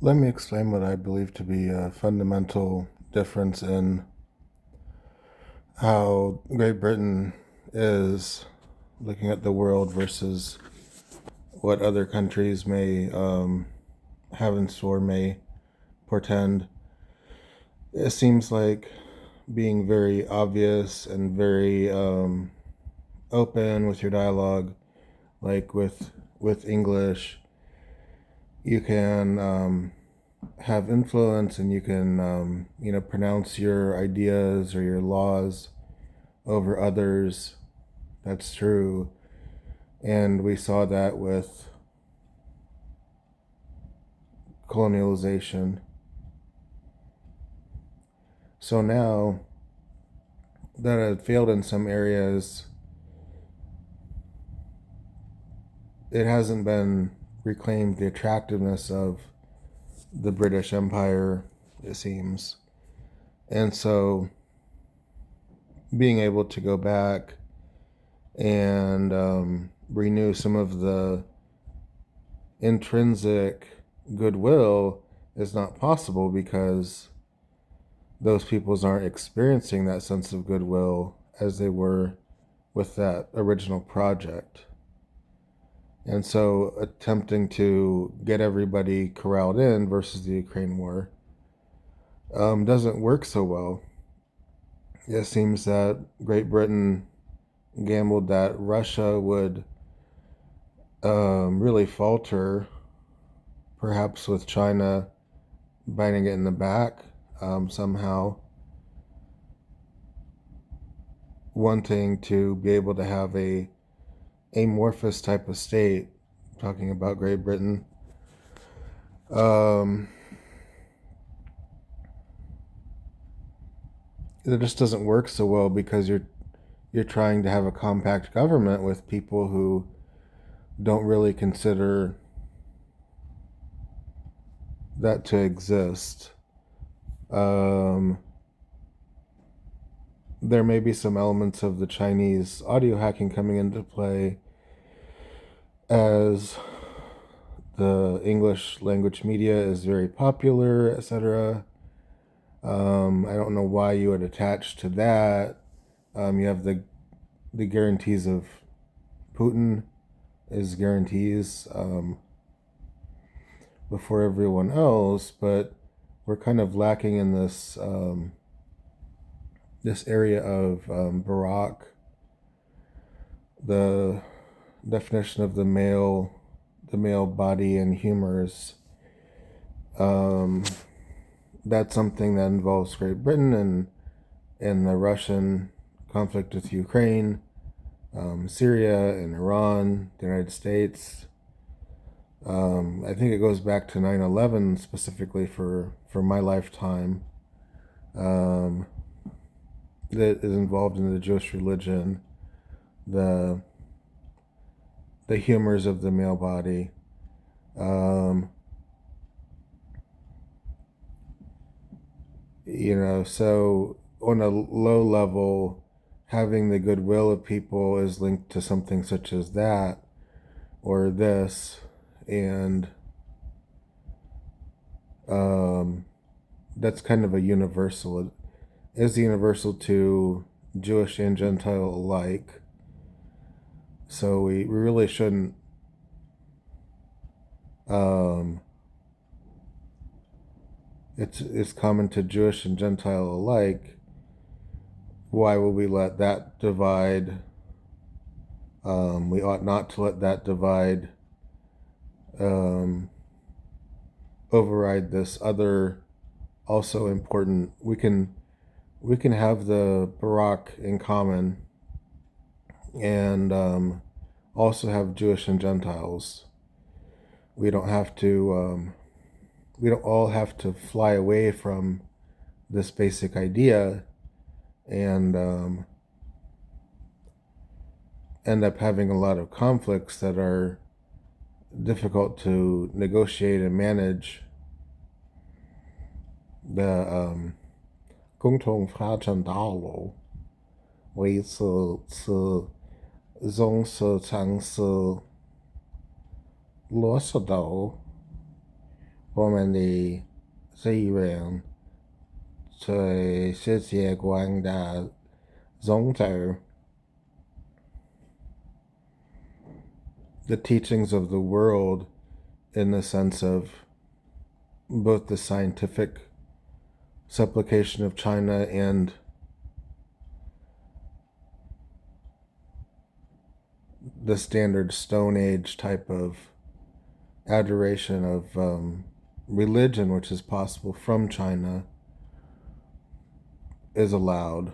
Let me explain what I believe to be a fundamental difference in how Great Britain is looking at the world versus what other countries may have in store, may portend. It seems like being very obvious and very open with your dialogue, like with English, you can have influence and you can pronounce your ideas or your laws over others. That's true, and we saw that with colonialization. So now that it failed in some areas, it hasn't been reclaimed the attractiveness of the British Empire, it seems. And so being able to go back and renew some of the intrinsic goodwill is not possible because those peoples aren't experiencing that sense of goodwill as they were with that original project. And so attempting to get everybody corralled in versus the Ukraine war doesn't work so well. It seems that Great Britain gambled that Russia would really falter, perhaps with China biting it in the back somehow, wanting to be able to have a amorphous type of state, talking about Great Britain. It just doesn't work so well because you're trying to have a compact government with people who don't really consider that to exist. There may be some elements of the Chinese audio hacking coming into play as the English language media is very popular, etc. I don't know why you would attach to that. You have the guarantees of Putin is guarantees before everyone else, but we're kind of lacking in this this area of Barak, the definition of the male body and humors. That's something that involves Great Britain and the Russian conflict with Ukraine, Syria and Iran, the United States. I think it goes back to 9/11 specifically for my lifetime. That is involved in the Jewish religion, the humors of the male body. So on a low level, having the goodwill of people is linked to something such as that or this, and that's kind of a universal. It is universal to Jewish and Gentile alike. So we really shouldn't it's common to Jewish and Gentile alike. Why will we let that divide? We ought not to let that divide override this other also important. We can have the Barak in common and also have Jewish and Gentiles. We don't have to we don't all have to fly away from this basic idea and end up having a lot of conflicts that are difficult to negotiate and manage. The 共同发展道路为此棕色尝试落实到我们的资源最世界观的宗旨 the teachings of the world in the sense of both the scientific supplication of China and the standard Stone Age type of adoration of religion, which is possible from China, is allowed.